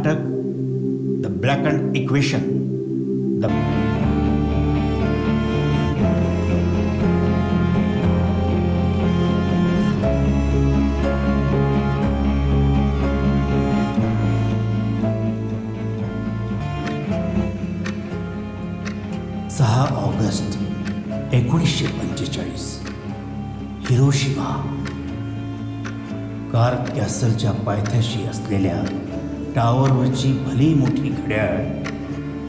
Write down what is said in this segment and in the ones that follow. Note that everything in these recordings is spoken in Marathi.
नाटक the black and equation. The August 1945 Hiroshima. Cork कॅसलच्या पायथ्याशी असलेल्या टावरवरची भली मोठी घड्याळ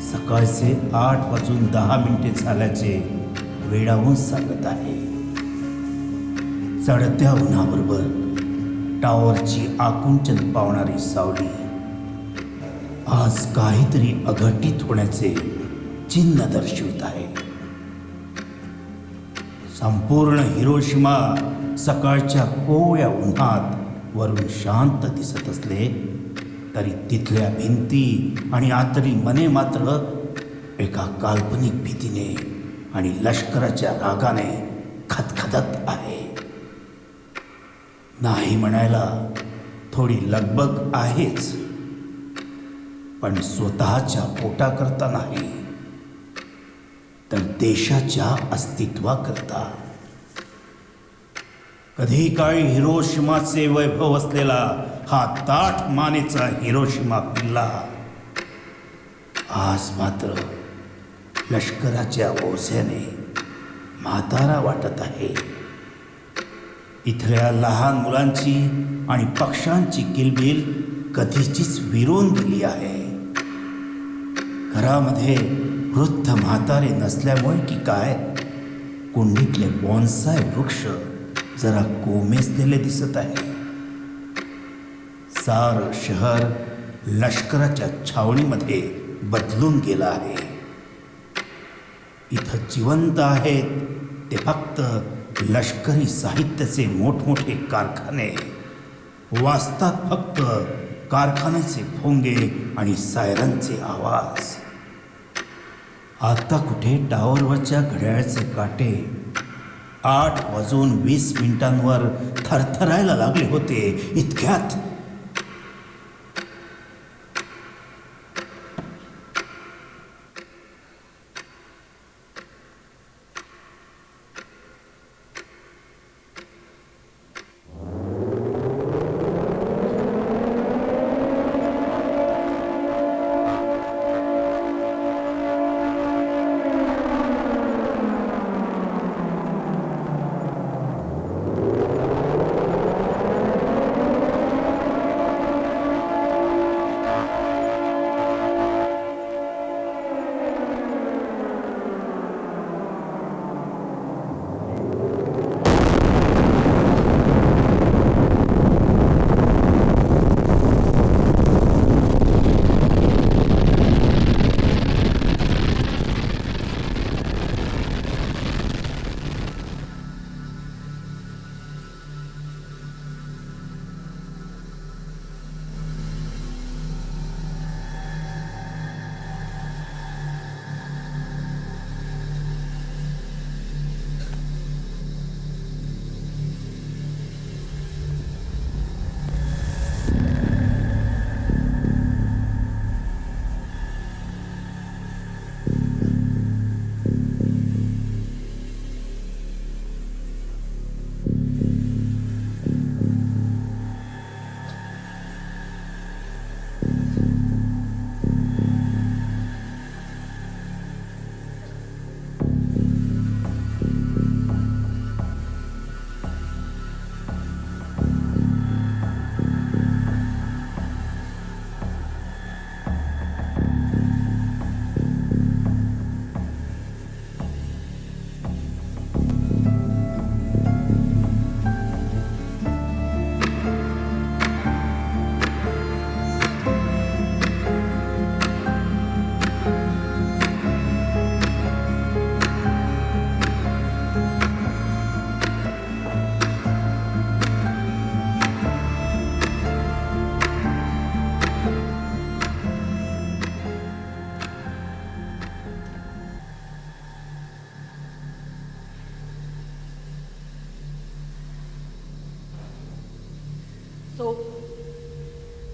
सकाळचे 8:10 झाल्याचे वेडावून सांगत आहे. चढत्या उन्हाबरोबर टावरची आकुंचन पावणारी सावली आज काहीतरी अघटित होण्याचे चिन्ह दर्शवित आहे. संपूर्ण हिरोशिमा सकाळच्या कोवळ्या उन्हात वरून शांत दिसत असले तरी तिथल्या भिंती आणि आतली मने मात्र एका काल्पनिक भीतीने आणि लष्कराच्या रागाने खदखदत आहे. नाही म्हणायला थोडी लगबग आहेच, पण स्वतःच्या पोटाकरता नाही तर देशाच्या अस्तित्वाकरता. कधी काळी हिरोशिमाचे वैभव असलेला हा ताठ मानेचा हिरोशिमा किल्ला आज मात्र लष्कराच्या ओझ्याने म्हातारा वाटत आहे. इथल्या लहान मुलांची आणि पक्ष्यांची किलबिल कधीचीच विरून गेली आहे. घरामध्ये वृद्ध म्हातारे नसल्यामुळे की काय कुंडीतले बॉन्साय वृक्ष जरा कोमेजलेले दिसत आहे. सारं शहर लष्कराच्या छावणीमध्ये बदलून गेलं आहे. इथं जिवंत आहेत ते फक्त लष्करी साहित्याचे मोठमोठे कारखाने. वाजतात फक्त कारखान्याचे भोंगे आणि सायरनचे आवाज. आता कुठे टावरवरच्या घड्याळाचे काटे 8:20 थरथरायला लागले होते. इतक्यात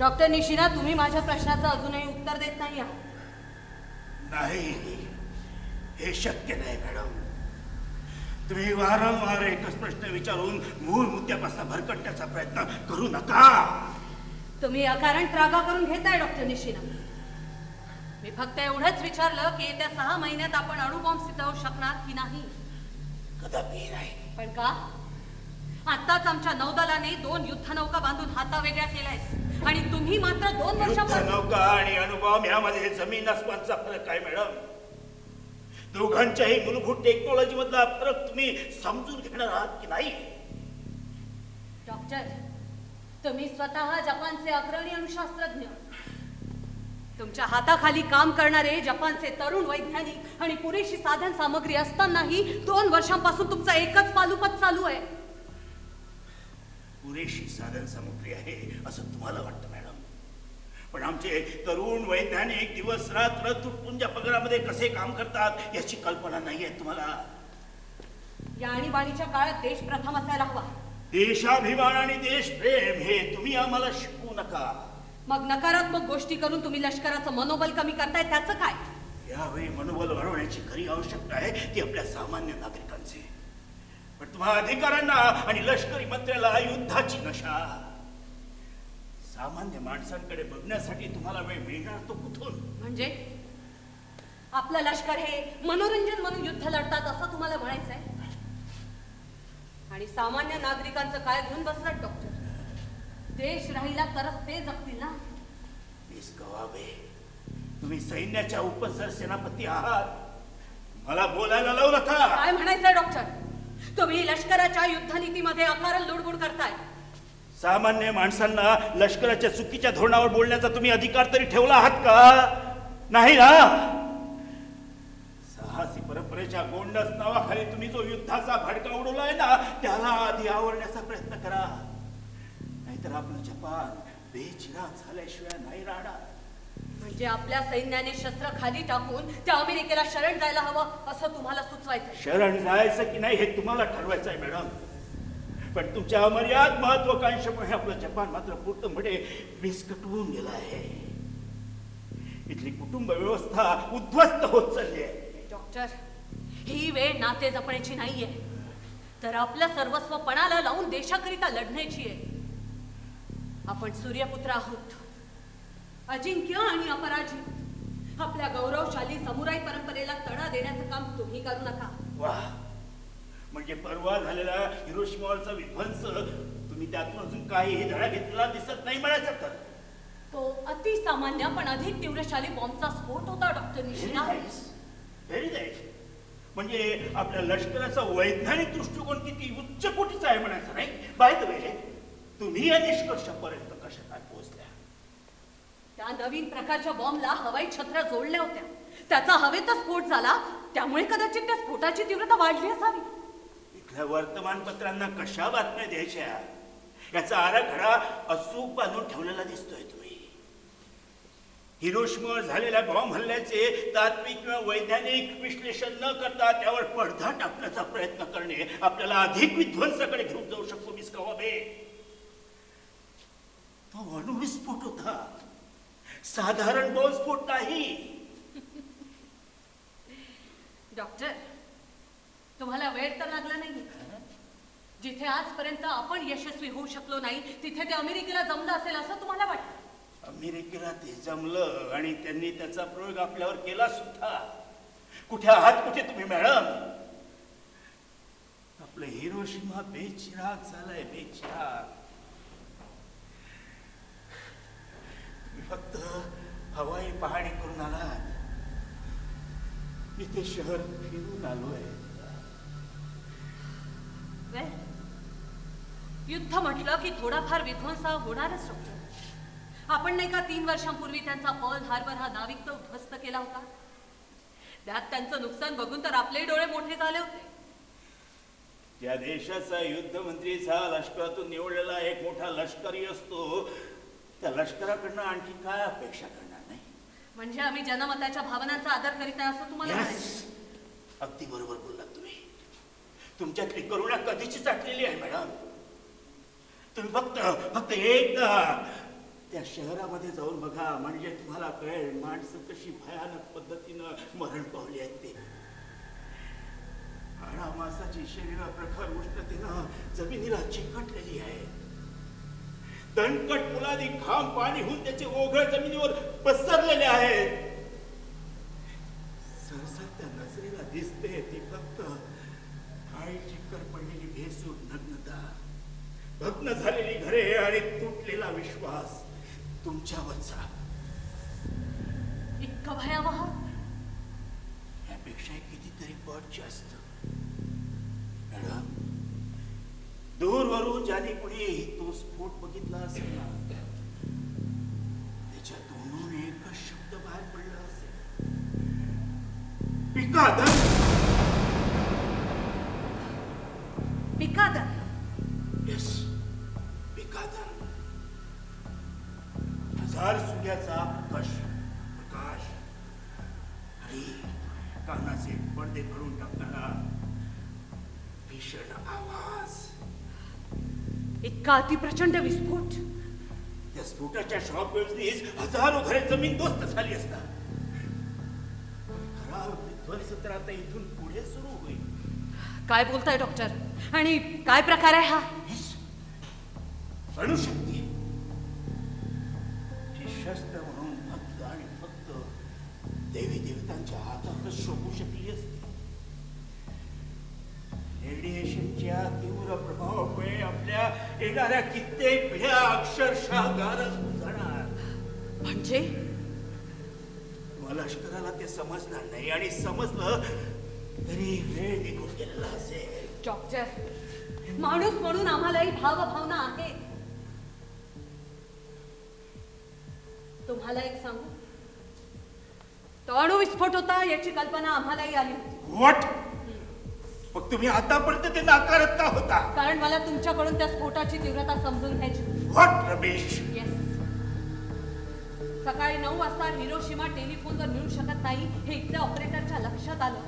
डॉक्टर निशिना, तुम्ही माझ्या प्रश्नाचं अजूनही उत्तर देत नाही आहात. नाही, हे शक्य नाही मॅडम. तुम्ही वारंवार एकच प्रश्न विचारून मूळ मुद्द्यापासून भरकटण्याचा प्रयत्न करू नका. तुम्ही अकारण त्रागा करून घेताय डॉक्टर निशिना. मी फक्त एवढंच विचारलं की येत्या 6 महिन्यात आपण अणुबॉम्ब सिद्धवू शकणार की नाही. कदापि नाही. पण का? आताच आमच्या नौदलाने 2 युद्धनौका बांधून हाता वेगळ्या केल्यात आणि तुम्ही मात्र 2 वर्षांपासून. नौका आणि अणुबॉम्ब यामध्ये जमीन आसमानचा फरक आहे मॅडम. दोघांच्याही मूलभूत टेक्नॉलॉजी मधला फरक तुम्ही समजून घेणार आहात की नाही? डॉक्टर, तुम्ही स्वतः जपानचे अग्रणी अणुशास्त्रज्ञ. तुमच्या हाताखाली काम करणारे जपानचे तरुण वैज्ञानिक आणि पुरेशी साधन सामग्री असतानाही 2 वर्षांपासून तुमचा एकच पालुपत चालू आहे. पुरेशी साधन सामग्री आहे असं तुम्हाला वाटतं मॅडम, पण आमचे तरुण वैज्ञानिक दिवस रात्र तुटपुंजा पगारामध्ये कसे काम करतात याची कल्पना नाहीये तुम्हाला. या आणीबाणीच्या काळात देश प्रथम असायला हवा. देशाभिमान आणि देशप्रेम हे तुम्ही आम्हाला शिकवू नका. मग नकारात्मक गोष्टी करून तुम्ही लष्कराचं मनोबल कमी करताय, त्याचं काय? यावेळी मनोबल वाढवण्याची खरी आवश्यकता आहे ती आपल्या सामान्य नागरिकांची. पण तुम्हा अधिकाऱ्यांना आणि लष्करी मंत्र्याला युद्धाची नशा. सामान्य माणसांकडे बघण्यासाठी तुम्हाला वेळ मिळणार तो कुठून? म्हणजे आपलं लष्कर हे मनोरंजन म्हणून युद्ध लढतात असं तुम्हाला म्हणायचंय? आणि सामान्य नागरिकांचं काय घेऊन बसलात डॉक्टर? देश राहिला तरच ते जगतील ना. मिस गवाबे, तुम्ही सैन्याच्या उपसरसेनापती आहात. मला बोलायला लावू नका. काय म्हणायचंय डॉक्टर? तुम्ही लष्कराच्या युद्धनीतीमध्ये अकारण लुडबुड करताय. सामान्य माणसांना लष्कराच्या चुकीच्या धोरणावर बोलण्याचा तुम्ही अधिकार तरी ठेवला आहात का? नाही ना. साहसी परंपरेच्या गोंडस नावाखाली तुम्ही जो युद्धाचा भडका उडवलाय ना त्याला आधी आवरण्याचा प्रयत्न करा. नाहीतर आपलं जपान बेचिराग झाल्याशिवाय नाही राहणार. म्हणजे आपल्या सैन्याने शस्त्र खाली टाकून त्या अमेरिकेला शरण जायला हवं असं तुम्हाला सुचवायचं? शरण जायचं की नाही हे तुम्हाला ठरवायचं आहे मॅडम. पण तुमच्या अमर्याद महत्वाकांक्षेमुळे आपलं जपान मात्र पूर्णपणे विस्कटून गेलं आहे. इथली कुटुंब व्यवस्था उद्ध्वस्त होत चालली आहे. डॉक्टर, ही वेळ नाते जपण्याची नाहीये, तर आपलं सर्वस्व पणाला लावून देशाकरिता लढण्याची आहे. आपण सूर्यपुत्र आहोत, अजिंक्य आणि अपराजित. आपल्या गौरवशाली समुराई परंपरेला तडा देण्याचं काम तुम्ही करू नका. वाह, म्हणजे परवा झालेला हिरोशिमावरचा विध्वंस तुम्ही त्यातून अजून काहीही धडा घेतलेला दिसत नाही म्हणायचं तर? तो अतिसामान्य पण अधिक तीव्रशाली बॉम्बचा स्फोट होता डॉक्टर निशिना. Very nice. म्हणजे आपल्या लष्कराचा वैज्ञानिक दृष्टिकोन किती उच्च कोटीचा आहे म्हणायचं नाही. बाय द वे, तुम्ही या निष्कर्षापर्यंत कशा काय पोहोचल्या? त्या नवीन प्रकारच्या बॉम्बला हवाई छत्र्या जोडल्या होत्या. त्याचा हवेतच स्फोट झाला, त्यामुळे कदाचित त्या स्फोटाची तीव्रता वाढली असावी. इथल्या वर्तमानपत्रांना कशा बातम्या द्यायच्या याचा आराखडा अचूक बांधून ठेवलेला दिसतोय तुम्ही. हिरोशिमावर झालेल्या बॉम्ब हल्ल्याचे तात्विक किंवा वैज्ञानिक विश्लेषण न करता त्यावर पडदा टाकण्याचा प्रयत्न करणे आपल्याला अधिक विध्वंसाकडे घेऊन जाऊ शकतो. मिस कवाबे, तो अणुविस्फोट होता, साधारण बॉम्बस्फोट नाही. डॉक्टर, तुम्हाला वेळ तर लागला नाही. जिथे आजपर्यंत आपण यशस्वी होऊ शकलो नाही तिथे ते अमेरिकेला जमलं असेल असं तुम्हाला वाटतं? अमेरिकेला ते जमलं आणि त्यांनी त्याचा प्रयोग आपल्यावर केला सुद्धा. कुठे आहात कुठे तुम्ही मॅडम? आपलं हिरोशिमा बेचिराग झालाय, बेचिराग. तुम्ही फक्त हवाई पहाणी करून आलात. इथे शहर फिरून आलोय. युद्ध म्हटलं की थोडाफार विध्वंस होणारच डॉक्टर. आपण नाही का 3 वर्षांपूर्वी त्यांचा पर्ल हार्बर हा नाविकतळ उद्ध्वस्त केला होता? त्यात त्यांचं नुकसान बघून तर आपले डोळे मोठे झाले होते. ज्या देशाचा युद्धमंत्रीचा लष्करातून निवडलेला एक मोठा लष्करी असतो त्या लष्कराकडनं आणखी काय अपेक्षा करणार नाही? म्हणजे आम्ही जनमताच्या भावनांचा आदर करीत नाही असं तुम्हाला म्हणायचं? अगदी बरोबर बोललात तुम्ही. तुमच्यातली करुणा कधीची चाटलेली आहे मॅडम. तुम्ही फक्त एकदा त्या शहरामध्ये जाऊन बघा, म्हणजे तुम्हाला कळेल माणसं कशी भयानक पद्धतीनं मरण पावली आहेत ते. हाडा मांसाची शरीर प्रखर उष्णतेनं जमिनीला चिकटलेली आहे. दणकट मुलादी घाम पाणी होऊन त्याचे ओघळ जमिनीवर पसरलेले आहेत. सहसा त्या नजरेला दिसते ती फक्त काळी चिक्कर पडलेली भेसूर नग्नता, भग्न झालेली घरे आणि तुटलेला विश्वास तुमच्यावरचा. इतकं भयावह? यापेक्षा कितीतरी पट जास्त. मॅडम, दूरवरून ज्याने कुणी तो स्फोट बघितला असेल ना, त्याच्यातून एकच शब्द बाहेर पडला असेल, पिकादन. पिकादन? येस, पिकादन. हजार सूर्याचा प्रकाश आणि कानाचे पडदे भरून टाकणारा भीषण आवाज. इतका अतिप्रचंड विस्फोट? त्या स्फोटाच्या शॉक वेव्हनीच हजारो घरे जमीनदोस्त झाली असतात. खरा विध्वंस तर आता इथून पुढे सुरू होईल. काय बोलताय डॉक्टर? आणि काय प्रकार आहे हा? अणुशक्ती ही शस्त्र म्हणून फक्त आणि फक्त देवी देवतांच्या हातातच शोभू शकली असती. रेडिएशनच्या तीव्र प्रभावामुळे आपल्या येणाऱ्या कित्येक पिढ्या अक्षरशः गारच होऊन जाणार. म्हणजे लष्कराला ते समजणार नाही, आणि समजलं तरी वेळ निघून गेलेला असेल. डॉक्टर, माणूस म्हणून आम्हालाही भावभावना आहे. तुम्हाला एक सांगू, तो अणुविस्फोट होता याची कल्पना आम्हालाही आली होती. व्हॉट? मग तुम्ही आतापर्यंत ते नाकारत का होता? कारण मला तुमच्याकडून त्या स्फोटाची तीव्रता समजून घ्यायची. व्हॉट रमेश? येस. सकाळी 9 वाजता हिरोशिमा टेलिफोनवर मिळू शकत नाही हे इथल्या ऑपरेटरच्या लक्षात आलं.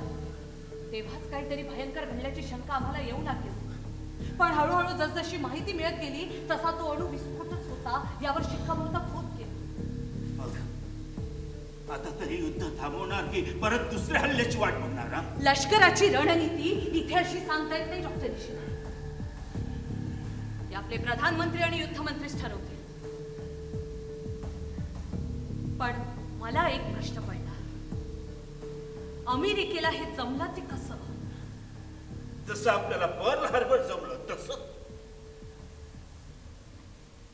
तेव्हाच काहीतरी भयंकर घडल्याची शंका आम्हाला येऊ लागली. पण हळूहळू जसजशी माहिती मिळत गेली तसा तो अणु विस्फोटच होता यावर शिक्कामोर्तब होत गेलं. आता तरी युद्ध थांबवणार की परत दुसऱ्या हल्ल्याची वाट बघणार? लष्कराची रणनीती इथे अशी सांगता येत नाही डॉक्टर निशिना. ते आपले प्रधानमंत्री आणि युद्धमंत्रीच ठरवतील. पण मला एक प्रश्न पडला, अमेरिकेला हे जमलं ते कसं? जसं आपल्याला पर्ल हार्बर जमलं तसं.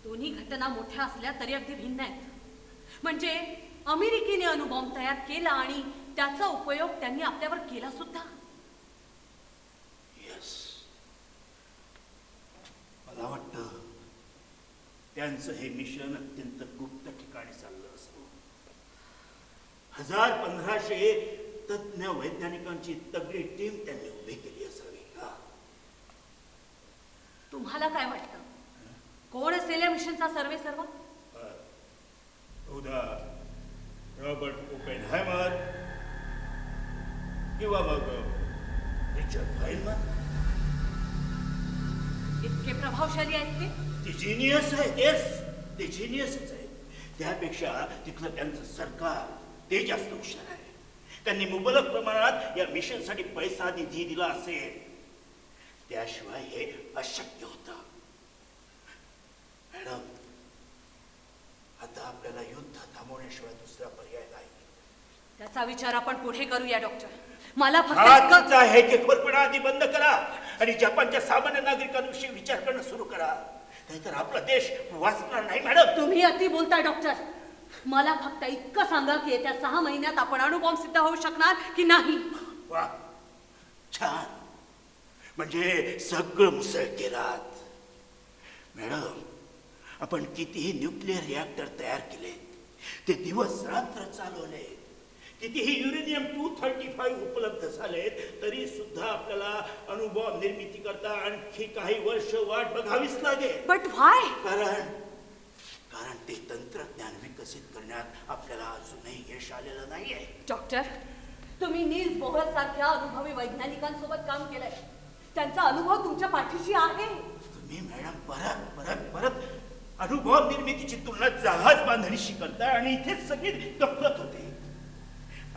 दोन्ही घटना मोठ्या असल्या तरी अगदी भिन्न आहेत. म्हणजे अमेरिकेने अणुबॉम्ब तयार केला आणि त्याचा उपयोग त्यांनी आपल्यावर केला सुद्धा. येस, मला वाटतं त्यांचं हे मिशन अत्यंत गुप्त ठिकाणी चाललं असतं. 1500 तज्ञ वैज्ञानिकांची तगडी टीम त्यांनी उभी केली असावी. तुम्हाला काय वाटतं, कोण असेल या मिशनचा सर्वे सर्वा? बहुधा रॉबर्ट ओपेनहायमर किंवा मग रिचर्ड फाइनमन. इतके प्रभावशाली आहेत ते? ते जिनियस आहे. येस, ते जिनियसच आहे. त्यापेक्षा तिथलं त्यांचं सरकार ते जास्त हुशार आहे. त्यांनी मुबलक प्रमाणात या मिशनसाठी पैसा निधी दिला असेल. त्याशिवाय हे अशक्य होतं. मॅडम, आता आपल्याला युद्ध थांबवण्याशिवाय दुसरा पर्याय नाही. त्याचा विचार आपण पुढे करूया डॉक्टर. मला फक्त आहे की खोरपणा आधी बंद करा आणि जपानच्या सामान्य नागरिकांविषयी विचार करणं सुरू करा. नाहीतर आपला देश वाचणार नाही. मॅडम, तुम्ही अति बोलताय डॉक्टर. मला फक्त इतकं सांगा की येत्या 6 महिन्यात आपण अणुबॉम्ब सिद्ध होऊ शकणार की नाही? वा, छान. म्हणजे सगळं मुसळ केलात. मॅडम, आपण कितीही न्यूक्लिअर रिॲक्टर तयार केले, ते दिवस रात्र चालवले, कितीही युरेनियम 235 उपलब्ध झालेत, तरी सुद्धा आपल्याला अणुबॉम्ब निर्मिती करता आणखी काही वर्ष वाट बघावीच लागेल. बट व्हाय? कारण ते तंत्रज्ञान विकसित करण्यात आपल्याला अजूनही यश आलेलं नाहीये. डॉक्टर, तुम्ही नील्स बोहर सारख्या अनुभवी वैज्ञानिकांसोबत काम केलंय. त्यांचा अनुभव तुमच्या पाठीशी आहे. तुम्ही मॅडम परत परत परत अनुभव निर्मितीची तुलना जहाज बांधणीशी करता आणि इथेच सगळी गफलत होते.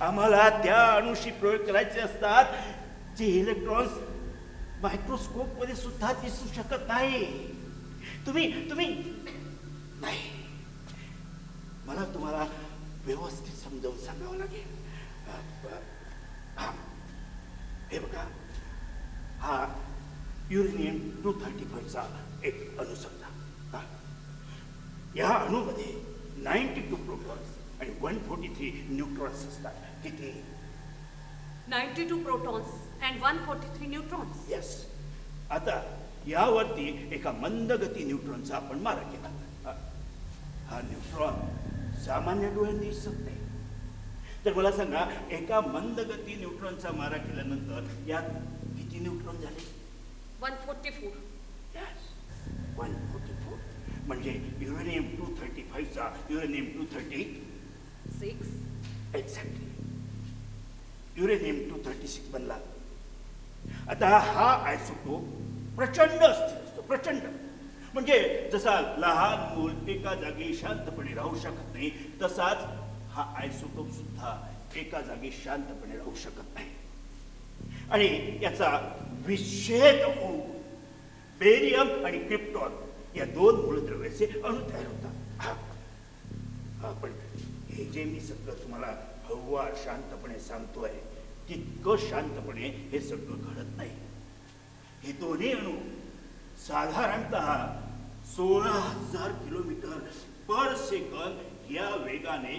आम्हाला त्या अणुशी प्रयोग करायचे असतात जे इलेक्ट्रॉन्स मायक्रोस्कोप मध्ये सुद्धा दिसू शकत नाही. तुम्ही तुम्ही नाही, मला तुम्हाला व्यवस्थित समजावून सांगावं लागेल. हे बघा, हा युरेनियम 235चा एक अणू समजा. या अणूमध्ये 92 प्रोटॉन्स आणि 143 न्यूट्रॉन्स असतात. किती? 92 प्रोटॉन्स अँड 143 न्यूट्रॉन्स. येस. आता यावरती एका मंदगती न्यूट्रॉनचा आपण मारा केला. हा न्यूट्रॉन सामान्य डोळ्यांनी दिसत नाही. तर मला सांगा, एका मंदगती न्यूट्रॉनचा मारा केल्यानंतर यात किती न्यूट्रॉन झाले? 144. Yes, 144. म्हणजे युरेनियम 235चा युरेनियम 236 एक्झॅक्टली युरेनियम 236 बनला. आता हा आयसोटोप प्रचंड अस्थिर असतो, प्रचंड. म्हणजे जसा लहान मूल एका जागी शांतपणे राहू शकत नाही, तसाच हा आयसोटोप सुद्धा एका जागी शांतपणे राहू शकत नाही. आणि याचा विच्छेद होऊन बेरियम आणि क्रिप्टॉन या दोन मूलद्रव्याचे अणु तयार होतात. पण हे जे मी सगळं तुम्हाला हळूवार शांतपणे सांगतोय, तितकं शांतपणे हे सगळं घडत नाही. हे दोन्ही अणु साधारणतः 16,000 किलोमीटर पर सेकंद या वेगाने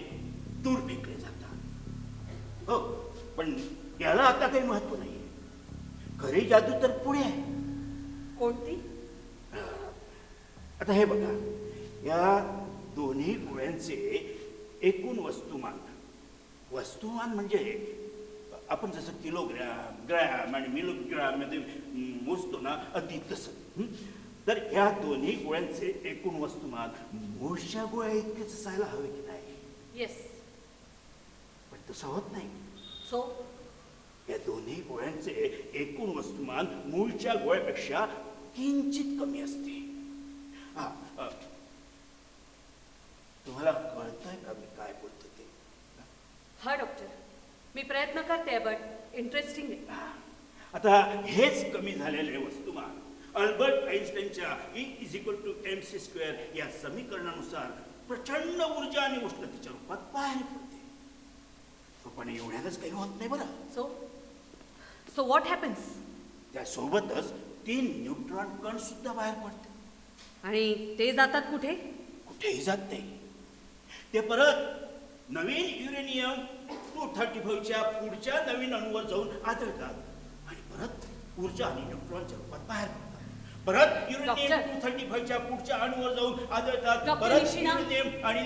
दूर फेकले जातात. हो, पण याला आता काही महत्व नाही. खरी जादू तर पुढे आहे. कोणती? आता हे बघा, या दोन्ही गोळ्यांचे एकूण वस्तुमान, वस्तुमान म्हणजे आपण जसं किलोग्रॅम, ग्रॅम आणि मिलोग्रॅम मध्ये मोजतो ना, अगदी तसं. तर या दोन्ही गोळ्यांचे एकूण वस्तुमान मूळच्या गोळ्या इतकेच असायला हवे की नाही? येस. पण तसं होत नाही. सो या दोन्ही गोळ्यांचे एकूण वस्तुमान मूळच्या गोळ्यापेक्षा किंचित कमी असते. तुम्हाला कळतंय का मी काय बोलतो ते? हा डॉक्टर, मी प्रयत्न करते, बट इंटरेस्टिंग आहे. आता हेच कमी झालेले वस्तुमान अल्बर्ट आइन्स्टाईनच्या E=mc² या समीकरणानुसार प्रचंड ऊर्जा आणि उष्णतेच्या रूपात बाहेर पडते. पण एवढ्यानंच काही होत नाही बरं. So what happens? त्यासोबतच 3 न्यूट्रॉन कण सुद्धा बाहेर पडते. आणि ते जातात कुठे? कुठेही जात नाही. ते परत नवीन युरेनियम 235च्या पुढच्या नवीन अणूवर जाऊन आदळतात आणि परत ऊर्जा आणि न्यूट्रॉनच्या रूपात बाहेर पडतात. परत युरेनियम 235च्या पुढच्या अणूवर जाऊन आदळतात. परत युरेनियम आणि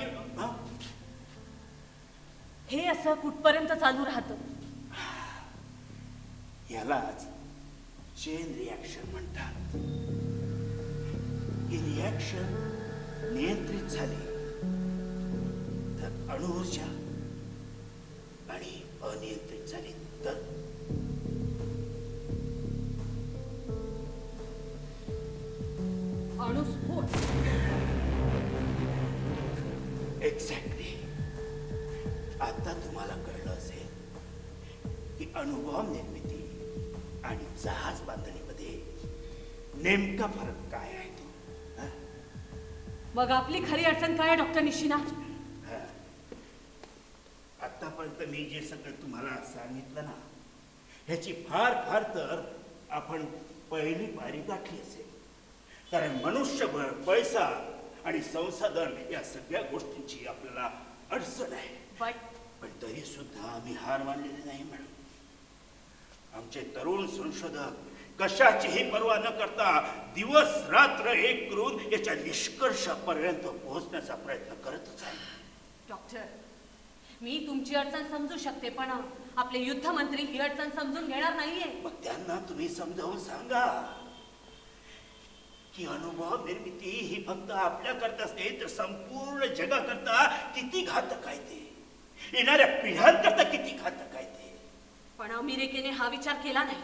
हे असं कुठपर्यंत चालू राहतं? यालाच चेन रिॲक्शन म्हणतात. ही रिॲक्शन नियंत्रित झाली तर अणुऊर्जा आणि अनियंत्रित झाली तर अणुस्फोट. एक्झॅक्टली. आता तुम्हाला कळलं असेल की अणुबॉम्ब निर्मिती आणि जहाज बांधणीमध्ये नेमका फरक काय आहे तो. मग आपली खरी अडचण काय आहे डॉक्टर निशिना? आतापर्यंत मी जे सगळं तुम्हाला सांगितलं ना, ह्याची फार फार तर आपण पहिली पायरी गाठली असेल. कारण मनुष्यबळ, पैसा आणि संसाधन या सगळ्या गोष्टींची आपल्याला अडचण आहे. पण तरी सुद्धा आम्ही हार मानलेली नाही मॅडम. आमचे तरुण संशोधक कशाचीही पर्वा न करता दिवस रात्र एक करून याच्या निष्कर्षापर्यंत पोहोचण्याचा प्रयत्न करतच आहे. डॉक्टर, मी तुमची अडचण समजू शकते, पण आपले युद्ध मंत्री ही अडचण समजून घेणार नाहीये. मग त्यांना तुम्ही समजावून सांगा की अनुभव निर्मिती ही फक्त आपल्या करताच नाही तर संपूर्ण जगाकरता किती घातक आहे ते, येणाऱ्या पिढ्यांकरता किती घातक आहे ते. पण अमेरिकेने हा विचार केला नाही.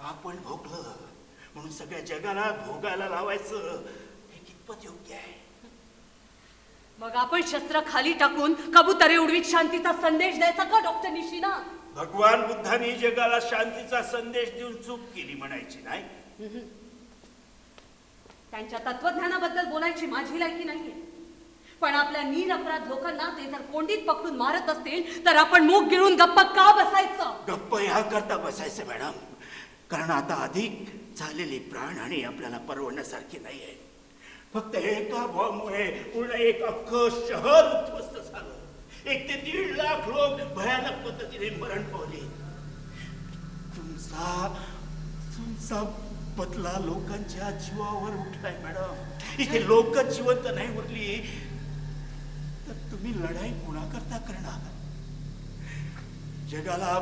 आपण भोगलं म्हणून सगळ्या जगाला भोगायला लावायचं हे कितपत योग्य आहे? मग आपण शस्त्र खाली टाकून कबुतरे उडवीत शांतीचा संदेश द्यायचा का डॉक्टर निशिनाथ? भगवान बुद्धांनी जगाला शांतीचा संदेश देऊन चूक केली म्हणायची नाही. त्यांच्या तत्वज्ञानाबद्दल बोलायची माझी लायकी नाहीये, पण आपल्या निरपराध लोकांना ते जर कोंडीत पकडून मारत असतील तर आपण मूग गिळून गप्प का बसायचं? गप्प ह्या करता बसायचं मॅडम, कारण आता अधिक झालेली प्राणहानी आपल्याला परवडण्यासारखी नाहीये. फक्त एका बॉम्बमुळे पूर्ण एक अख्खं शहर उद्ध्वस्त झालं. 1 ते 1.5 लाख लोक भयानक पद्धतीने मरण पावले. तुमचा बदला लोकांच्या जीवावर उठलाय मॅडम. इथे लोक जिवंत नाही उरली तर तुम्ही लढाई पुन्हा करता करणार. जगाला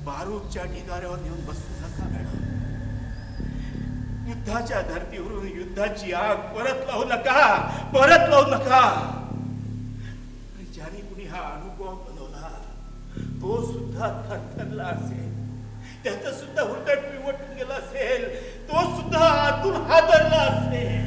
बारूदच्या ढिगाऱ्यावर नेऊन बसू नका मॅडम. युद्धाच्या धर्तीवरून युद्धाची आग परत लावू नका. ज्याने कुणी हा अनुभव बनवला तो सुद्धा थरथरला असेल, त्याचं सुद्धा हृदय पिवटून गेलं असेल, तो सुद्धा आतून हादरला असेल.